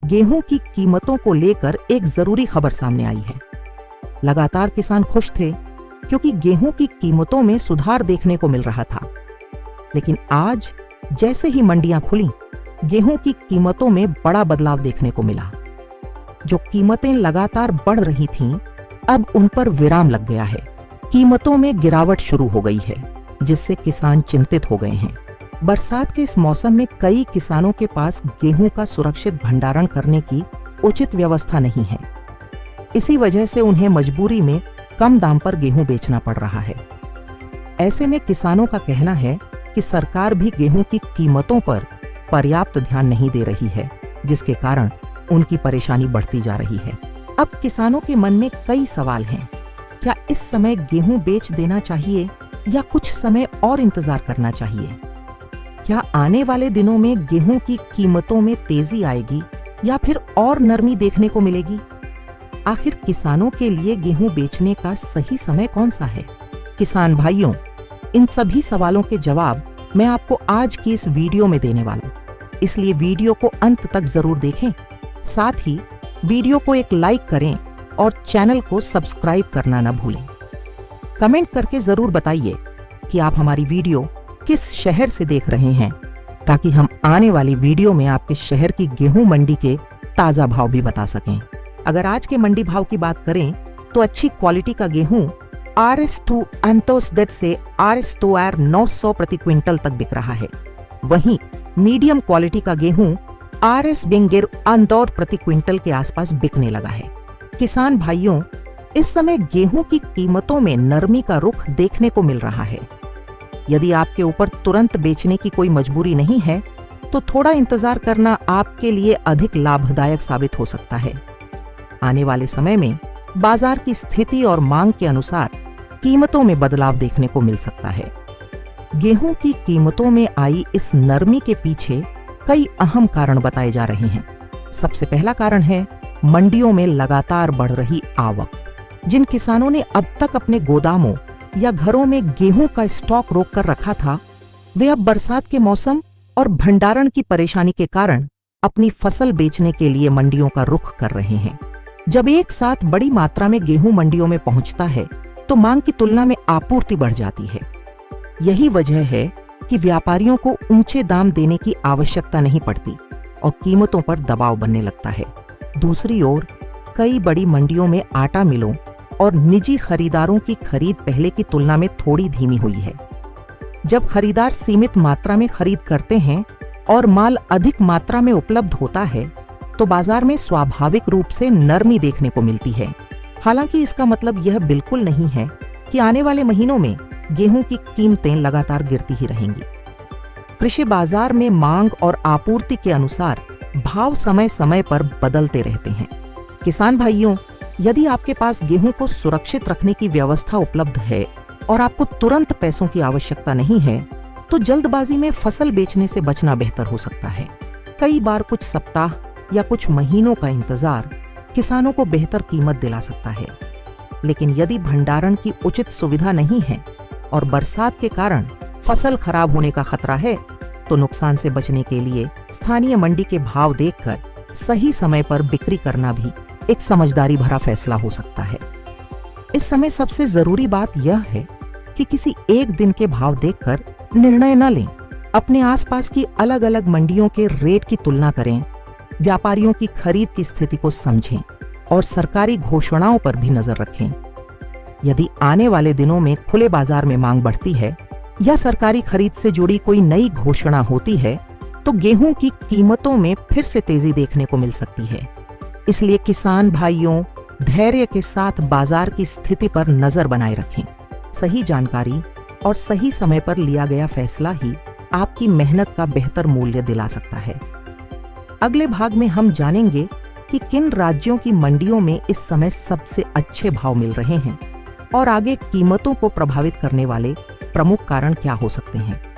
गेहूं की कीमतों को लेकर एक जरूरी खबर सामने आई है। लगातार किसान खुश थे क्योंकि गेहूं की कीमतों में सुधार देखने को मिल रहा था। लेकिन आज जैसे ही मंडियां खुली, गेहूं की कीमतों में बड़ा बदलाव देखने को मिला। जो कीमतें लगातार बढ़ रही थीं, अब उन पर विराम लग गया है। कीमतों में गिरावट शुरू हो गई है, जिससे किसान चिंतित हो गए हैं। बरसात के इस मौसम में कई किसानों के पास गेहूं का सुरक्षित भंडारण करने की उचित व्यवस्था नहीं है। इसी वजह से उन्हें मजबूरी में कम दाम पर गेहूं बेचना पड़ रहा है। ऐसे में किसानों का कहना है कि सरकार भी गेहूं की कीमतों पर पर्याप्त ध्यान नहीं दे रही है, जिसके कारण उनकी परेशानी बढ़ती जा रही है। अब किसानों के मन में कई सवाल हैं। क्या इस समय गेहूं बेच देना चाहिए या कुछ समय और इंतजार करना चाहिए? क्या आने वाले दिनों में गेहूं की कीमतों में तेजी आएगी या फिर और नरमी देखने को मिलेगी? आखिर किसानों के लिए गेहूं बेचने का सही समय कौन सा है? किसान भाइयों, इन सभी सवालों के जवाब मैं आपको आज की इस वीडियो में देने वाला हूं, इसलिए वीडियो को अंत तक जरूर देखें। साथ ही वीडियो को एक लाइक करें और चैनल को सब्सक्राइब करना न भूलें। कमेंट करके जरूर बताइए कि आप हमारी वीडियो किस शहर से देख रहे हैं, ताकि हम आने वाली वीडियो में आपके शहर की गेहूं मंडी के ताजा भाव भी बता सकें। अगर आज के मंडी भाव की बात करें तो अच्छी क्वालिटी का गेहूं RS2 एंथोसडेट से RS2R 900 प्रति क्विंटल तक बिक रहा है। वहीं मीडियम क्वालिटी का गेहूं RS बिंगिर अंदौर प्रति क्विंटल के आसपास बिकने लगा है। किसान भाइयों, इस समय गेहूं की कीमतों में नरमी का रुख देखने को मिल रहा है। यदि आपके ऊपर तुरंत बेचने की कोई मजबूरी नहीं है, तो थोड़ा इंतजार करना आपके लिए अधिक लाभदायक साबित हो सकता है। आने वाले समय में बाजार की स्थिति और मांग के अनुसार कीमतों में बदलाव देखने को मिल सकता है। गेहूं की कीमतों में आई इस नरमी के पीछे कई अहम कारण बताए जा रहे हैं। सबसे पहला कारण है मंडियों में लगातार बढ़ रही आवक। जिन किसानों ने अब तक अपने गोदामों या घरों में गेहूं का स्टॉक रोक कर रखा था, वे अब बरसात के मौसम और भंडारण की परेशानी के कारण अपनी फसल बेचने के लिए मंडियों का रुख कर रहे हैं। जब एक साथ बड़ी मात्रा में गेहूं मंडियों में पहुंचता है, तो मांग की तुलना में आपूर्ति बढ़ जाती है। यही वजह है कि व्यापारियों को ऊंचे दाम देने की आवश्यकता नहीं पड़ती और कीमतों पर दबाव बनने लगता है। दूसरी ओर कई बड़ी मंडियों में आटा मिलों और निजी खरीदारों की खरीद पहले की तुलना में थोड़ी धीमी हुई है। जब खरीदार सीमित मात्रा में खरीद करते हैं और माल अधिक मात्रा में उपलब्ध होता है, तो बाजार में स्वाभाविक रूप से नरमी देखने को मिलती है। हालांकि इसका मतलब यह बिल्कुल नहीं है कि आने वाले महीनों में गेहूं की कीमतें लगातार गिरती ही रहेंगी। कृषि बाजार में मांग और आपूर्ति के अनुसार भाव समय समय पर बदलते रहते हैं। किसान भाइयों, यदि आपके पास गेहूं को सुरक्षित रखने की व्यवस्था उपलब्ध है और आपको तुरंत पैसों की आवश्यकता नहीं है, तो जल्दबाजी में फसल बेचने से बचना बेहतर हो सकता है। कई बार कुछ सप्ताह या कुछ महीनों का इंतजार किसानों को बेहतर कीमत दिला सकता है। लेकिन यदि भंडारण की उचित सुविधा नहीं है और बरसात के कारण फसल खराब होने का खतरा है, तो नुकसान से बचने के लिए स्थानीय मंडी के भाव देखकर सही समय पर बिक्री करना भी एक समझदारी भरा फैसला हो सकता है। इस समय सबसे जरूरी बात यह है कि किसी एक दिन के भाव देखकर निर्णय न लें। अपने आसपास की अलग अलग मंडियों के रेट की तुलना करें, व्यापारियों की खरीद की स्थिति को समझें और सरकारी घोषणाओं पर भी नजर रखें। यदि आने वाले दिनों में खुले बाजार में मांग बढ़ती है या सरकारी खरीद से जुड़ी कोई नई घोषणा होती है, तो गेहूं की कीमतों में फिर से तेजी देखने को मिल सकती है। इसलिए किसान भाइयों, धैर्य के साथ बाजार की स्थिति पर नजर बनाए रखें। सही जानकारी और सही समय पर लिया गया फैसला ही आपकी मेहनत का बेहतर मूल्य दिला सकता है। अगले भाग में हम जानेंगे कि किन राज्यों की मंडियों में इस समय सबसे अच्छे भाव मिल रहे हैं और आगे कीमतों को प्रभावित करने वाले प्रमुख कारण क्या हो सकते हैं।